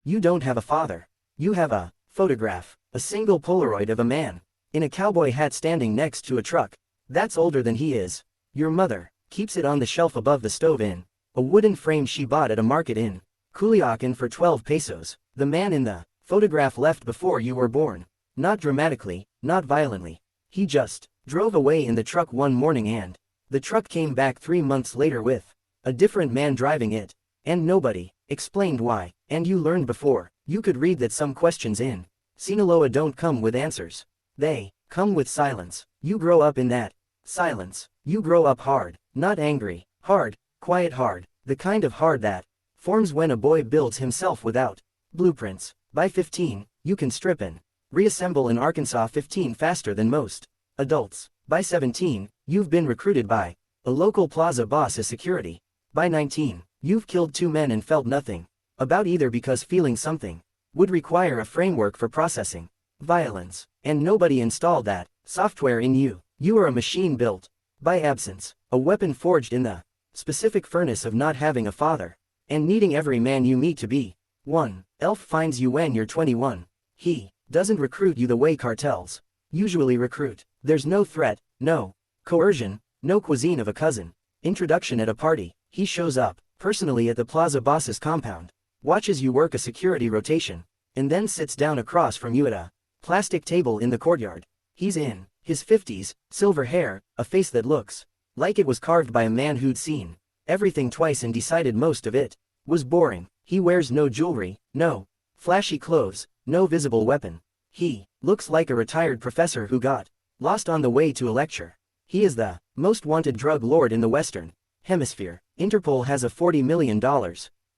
You don't have a father. You have a photograph, a single Polaroid of a man in a cowboy hat standing next to a truck that's older than he is. Your mother keeps it on the shelf above the stove in a wooden frame she bought at a market in Culiacan for 12 pesos. The man in the photograph left before you were born. Not dramatically, not violently. He just drove away in the truck one morning and the truck came back 3 months later with a different man driving it. And nobody explained why. And you learned before you could read that some questions in Sinaloa don't come with answers. They come with silence. You grow up in that silence. You grow up hard, not angry, hard, quiet hard, the kind of hard that forms when a boy builds himself without blueprints. By 15, you can strip and reassemble in Arkansas 15 faster than most adults. By 17, you've been recruited by a local plaza boss as security. By 19, you've killed 2 men and felt nothing about either because feeling something would require a framework for processing violence, and nobody installed that software in you. You are a machine built by absence, a weapon forged in the specific furnace of not having a father, and needing every man you meet to be one. Elf finds you when you're 21. He doesn't recruit you the way cartels usually recruit. There's no threat, no coercion, no cuisine of a cousin introduction at a party. He shows up personally at the plaza boss's compound, watches you work a security rotation, and then sits down across from you at a plastic table in the courtyard. He's in his 50s, silver hair, a face that looks like it was carved by a man who'd seen everything twice and decided most of it was boring. He wears no jewelry, no flashy clothes, no visible weapon. He looks like a retired professor who got lost on the way to a lecture. He is the most wanted drug lord in the Western Hemisphere. Interpol has a $40 million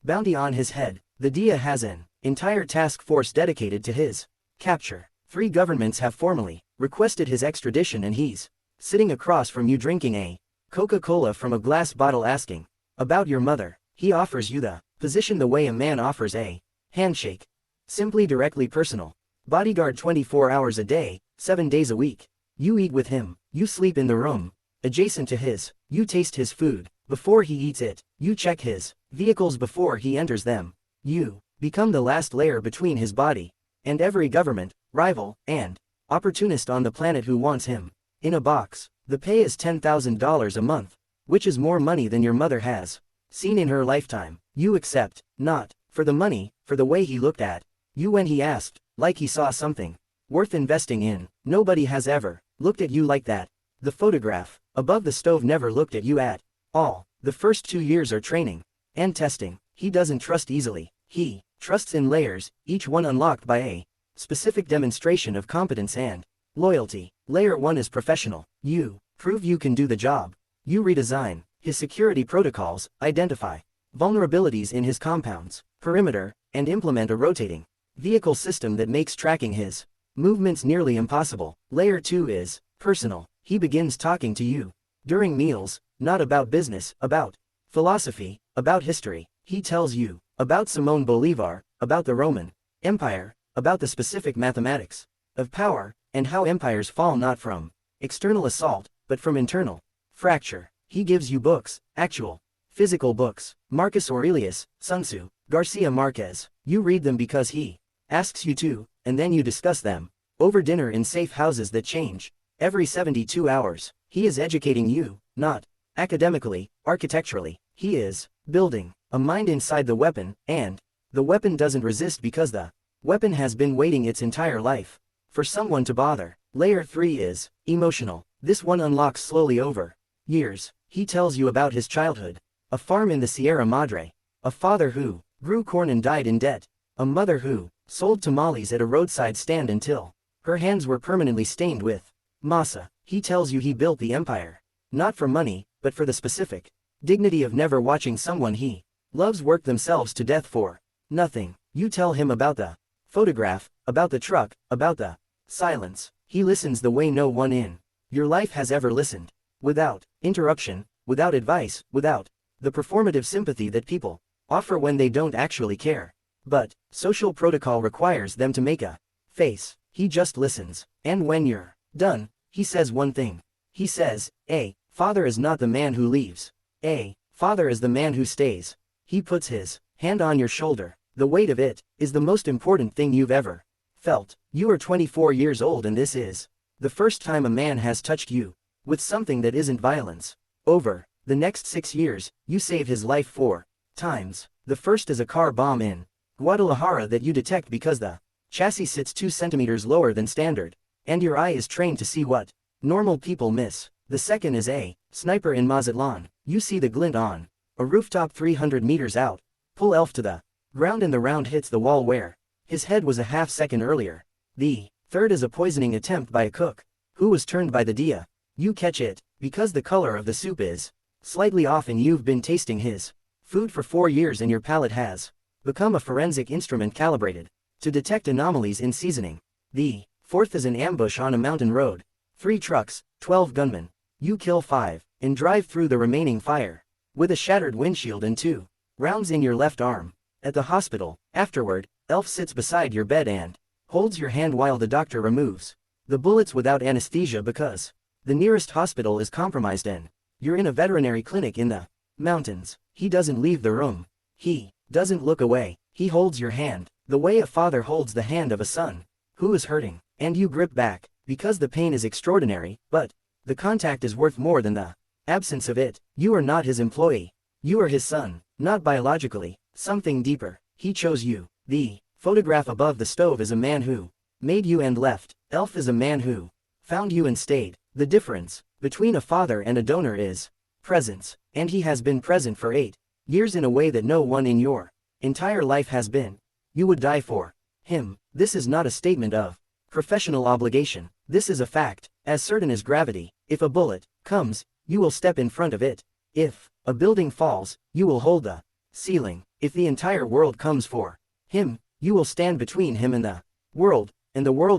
bounty on his head. The DEA has an entire task force dedicated to his capture. 3 governments have formally requested his extradition, and he's sitting across from you drinking a Coca-Cola from a glass bottle asking about your mother. He offers you the position the way a man offers a handshake. Simply directly personal. Bodyguard 24 hours a day, 7 days a week. You eat with him. You sleep in the room adjacent to his. You taste his food before he eats it. You check his vehicles before he enters them. You become the last layer between his body and every government, rival, and opportunist on the planet who wants him in a box. The pay is $10,000 a month, which is more money than your mother has seen in her lifetime. You accept, not for the money, for the way he looked at you when he asked, like he saw something worth investing in. Nobody has ever looked at you like that. The photograph above the stove never looked at you at all. The first 2 years are training and testing. He doesn't trust easily. He trusts in layers, each one unlocked by a specific demonstration of competence and loyalty. Layer 1 is professional. You prove you can do the job. You redesign his security protocols, identify vulnerabilities in his compound's perimeter, and implement a rotating vehicle system that makes tracking his movements nearly impossible. Layer 2 is personal. He begins talking to you during meals, not about business, about philosophy, about history. He tells you about Simón Bolívar, about the Roman Empire, about the specific mathematics of power, and how empires fall not from external assault, but from internal fracture. He gives you books, actual physical books, Marcus Aurelius, Sun Tzu, Garcia Marquez. You read them because he asks you to, and then you discuss them over dinner in safe houses that change every 72 hours. He is educating you, not academically, architecturally. He is building a mind inside the weapon, and the weapon doesn't resist because the weapon has been waiting its entire life for someone to bother. Layer 3 is emotional. This one unlocks slowly over years. He tells you about his childhood, a farm in the Sierra Madre, a father who grew corn and died in debt, a mother who sold tamales at a roadside stand until her hands were permanently stained with masa. He tells you he built the empire, not for money, but for the specific dignity of never watching someone he loves work themselves to death for nothing. You tell him about the photograph, about the truck, about the silence. He listens the way no one in your life has ever listened. Without interruption, without advice, without the performative sympathy that people offer when they don't actually care. But social protocol requires them to make a face. He just listens. And when you're done, he says one thing. He says, "A father is not the man who leaves. A father is the man who stays." He puts his hand on your shoulder. The weight of it is the most important thing you've ever felt. You are 24 years old and this is the first time a man has touched you with something that isn't violence. Over the next 6 years, you saved his life 4 times. The first is a car bomb in Guadalajara that you detect because the chassis sits 2 centimeters lower than standard, and your eye is trained to see what normal people miss. The second is a sniper in Mazatlan. You see the glint on a rooftop 300 meters out. Pull Elf to the ground and the round hits the wall where his head was a half second earlier. The third is a poisoning attempt by a cook who was turned by the dia. You catch it because the color of the soup is slightly off and you've been tasting his food for 4 years and your palate has become a forensic instrument calibrated to detect anomalies in seasoning. The fourth is an ambush on a mountain road. 3 trucks, 12 gunmen. You kill 5 and drive through the remaining fire with a shattered windshield and 2 rounds in your left arm. At the hospital, afterward, Elf sits beside your bed and holds your hand while the doctor removes the bullets without anesthesia because the nearest hospital is compromised and you're in a veterinary clinic in the mountains. He doesn't leave the room. He doesn't look away. He holds your hand, the way a father holds the hand of a son who is hurting, and you grip back, because the pain is extraordinary, but the contact is worth more than the absence of it. You are not his employee. You are his son, not biologically, something deeper. He chose you. The photograph above the stove is a man who made you and left. Elf is a man who found you and stayed. The difference between a father and a donor is presence, and he has been present for 8 years in a way that no one in your entire life has been. You would die for him. This is not a statement of professional obligation. This is a fact, as certain as gravity. If a bullet comes, you will step in front of it. If a building falls, you will hold the ceiling. If the entire world comes for him, you will stand between him and the world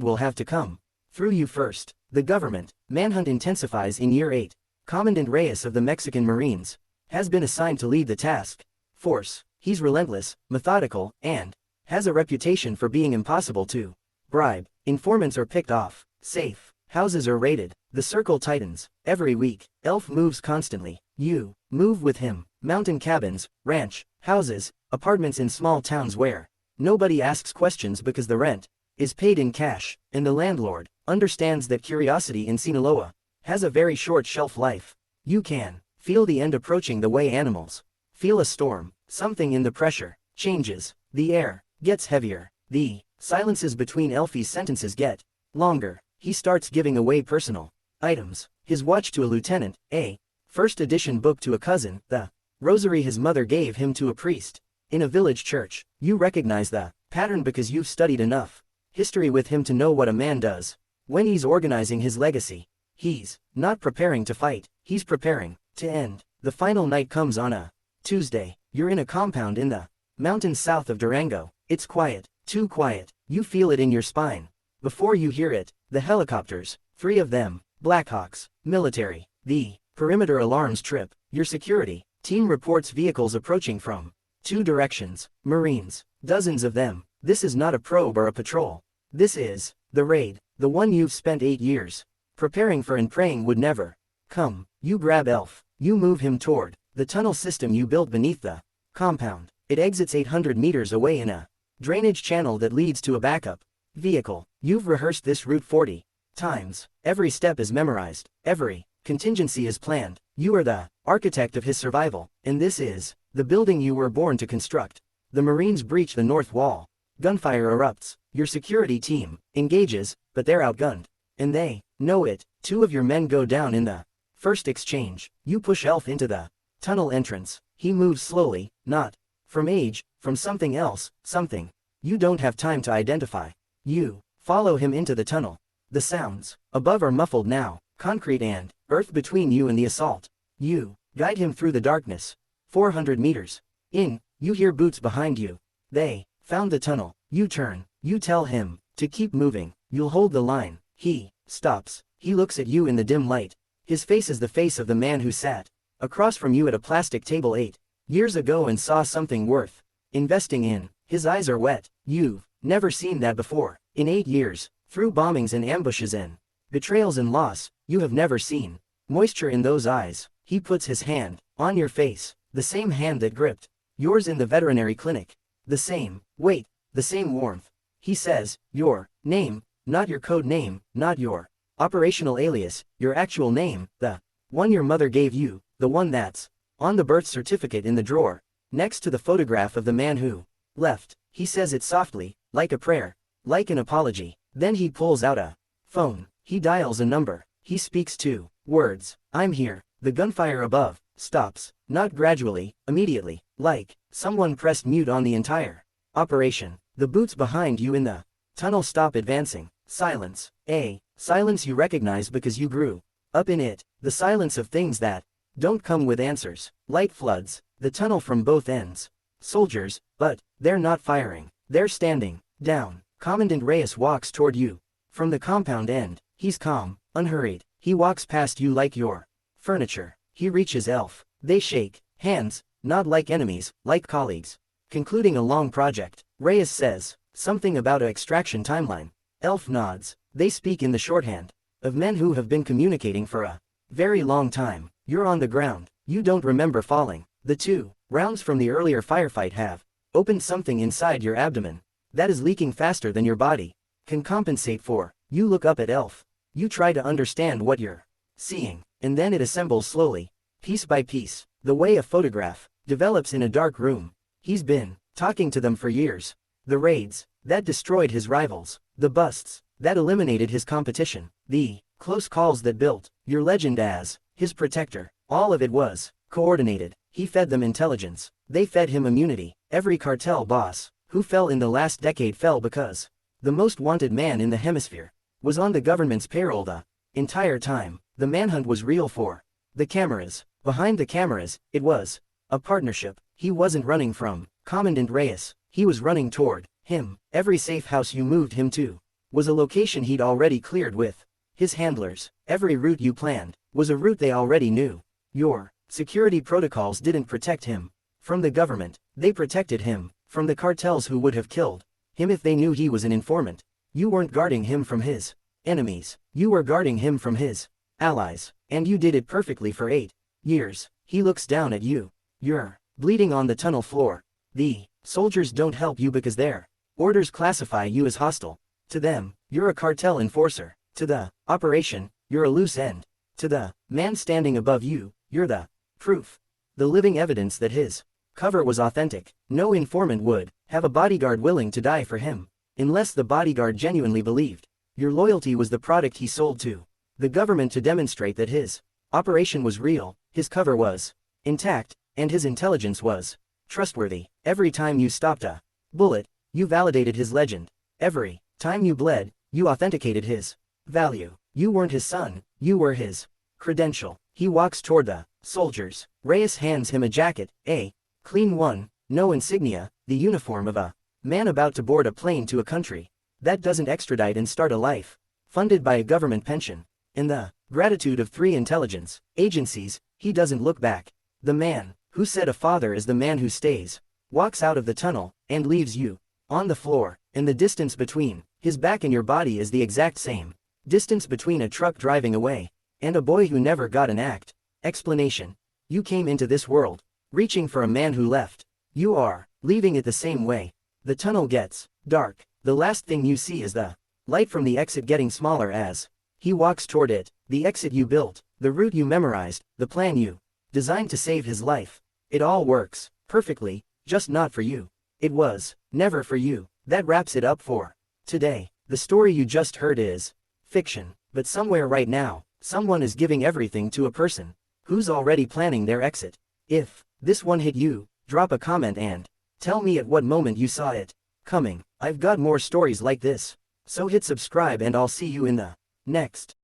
will have to come through you first. The government manhunt intensifies in year 8. Commandant Reyes of the Mexican Marines has been assigned to lead the task force. He's relentless, methodical, and has a reputation for being impossible to bribe. Informants are picked off. Safe houses are raided. The circle tightens. Every week, Elf moves constantly. You move with him. Mountain cabins, ranch, houses, apartments in small towns where nobody asks questions because the rent is paid in cash, and the landlord understands that curiosity in Sinaloa has a very short shelf life. You can feel the end approaching the way animals feel a storm. Something in the pressure changes. The air gets heavier. The silences between Elfie's sentences get longer. He starts giving away personal items. His watch to a lieutenant, a first edition book to a cousin, the rosary his mother gave him to a priest in a village church. You recognize the pattern because you've studied enough history with him to know what a man does when he's organizing his legacy. He's not preparing to fight, he's preparing to end. The final night comes on a Tuesday. You're in a compound in the mountains south of Durango. It's quiet, too quiet. You feel it in your spine. Before you hear it, the helicopters, 3 of them, Blackhawks, military. The perimeter alarms trip. Your security team reports vehicles approaching from 2 directions. Marines, dozens of them. This is not a probe or a patrol. This is the raid, the one you've spent 8 years preparing for and praying would never come. You grab Elf. You move him toward the tunnel system you built beneath the compound. It exits 800 meters away in a drainage channel that leads to a backup vehicle. You've rehearsed this route 40 times. Every step is memorized. Every contingency is planned. You are the architect of his survival, and this is the building you were born to construct. The Marines breach the north wall. Gunfire erupts. Your security team engages, but they're outgunned, and they know it. 2 of your men go down in the first exchange. You push Elf into the tunnel entrance. He moves slowly, not from age, from something else, something you don't have time to identify. You follow him into the tunnel. The sounds above are muffled now, concrete and earth between you and the assault. You guide him through the darkness. 400 meters in, you hear boots behind you. They found the tunnel. You turn. You tell him to keep moving. You'll hold the line. He stops. He looks at you in the dim light. His face is the face of the man who sat across from you at a plastic table 8 years ago and saw something worth investing in. His eyes are wet. You've never seen that before. In 8 years, through bombings and ambushes and betrayals and loss, you have never seen moisture in those eyes. He puts his hand on your face, the same hand that gripped yours in the veterinary clinic. The same weight, the same warmth. He says, your name, not your code name, not your operational alias, your actual name, the one your mother gave you, the one that's on the birth certificate in the drawer, next to the photograph of the man who left. He says it softly, like a prayer, like an apology. Then he pulls out a phone. He dials a number. He speaks 2 words. I'm here. The gunfire above stops, not gradually, immediately, like someone pressed mute on the entire operation. The boots behind you in the tunnel stop advancing. Silence. A silence you recognize because you grew up in it. The silence of things that don't come with answers. Light floods the tunnel from both ends. Soldiers, but they're not firing. They're standing down. Commandant Reyes walks toward you. From the compound end, he's calm, unhurried. He walks past you like your furniture. He reaches Elf. They shake hands, not like enemies, like colleagues. Concluding a long project, Reyes says something about an extraction timeline. Elf nods. They speak in the shorthand of men who have been communicating for a very long time. You're on the ground. You don't remember falling. The 2 rounds from the earlier firefight have opened something inside your abdomen that is leaking faster than your body can compensate for. You look up at Elf. You try to understand what you're seeing, and then it assembles slowly, piece by piece, the way a photograph develops in a dark room. He's been talking to them for years. The raids that destroyed his rivals, the busts that eliminated his competition, the close calls that built your legend as his protector. All of it was coordinated. He fed them intelligence. They fed him immunity. Every cartel boss who fell in the last decade fell because the most wanted man in the hemisphere was on the government's payroll the entire time. The manhunt was real for the cameras. Behind the cameras, it was a partnership. He wasn't running from Commandant Reyes. He was running toward him. Every safe house you moved him to was a location he'd already cleared with his handlers. Every route you planned was a route they already knew. Your security protocols didn't protect him from the government. They protected him from the cartels who would have killed him if they knew he was an informant. You weren't guarding him from his enemies. You were guarding him from his allies. And you did it perfectly for 8 years. He looks down at you. You're bleeding on the tunnel floor. The soldiers don't help you because their orders classify you as hostile. To them, you're a cartel enforcer. To the operation, you're a loose end. To the man standing above you, you're the proof. The living evidence that his cover was authentic. No informant would have a bodyguard willing to die for him, unless the bodyguard genuinely believed your loyalty was the product he sold to the government to demonstrate that his operation was real, his cover was intact, and his intelligence was trustworthy. Every time you stopped a bullet, you validated his legend. Every time you bled, you authenticated his value. You weren't his son, you were his credential. He walks toward the soldiers. Reyes hands him a jacket, a clean one, no insignia, the uniform of a man about to board a plane to a country that doesn't extradite and start a life funded by a government pension. In the gratitude of 3 intelligence agencies, he doesn't look back. The man who said a father is the man who stays walks out of the tunnel and leaves you on the floor. And the distance between his back and your body is the exact same distance between a truck driving away and a boy who never got an explanation. You came into this world reaching for a man who left. You are leaving it the same way. The tunnel gets dark. The last thing you see is the light from the exit getting smaller as he walks toward it. The exit you built, the route you memorized, the plan you designed to save his life. It all works perfectly, just not for you. It was never for you. That wraps it up for today. The story you just heard is fiction, but somewhere right now, someone is giving everything to a person who's already planning their exit. If this one hit you, drop a comment and tell me at what moment you saw it coming. I've got more stories like this, so hit subscribe and I'll see you in the next.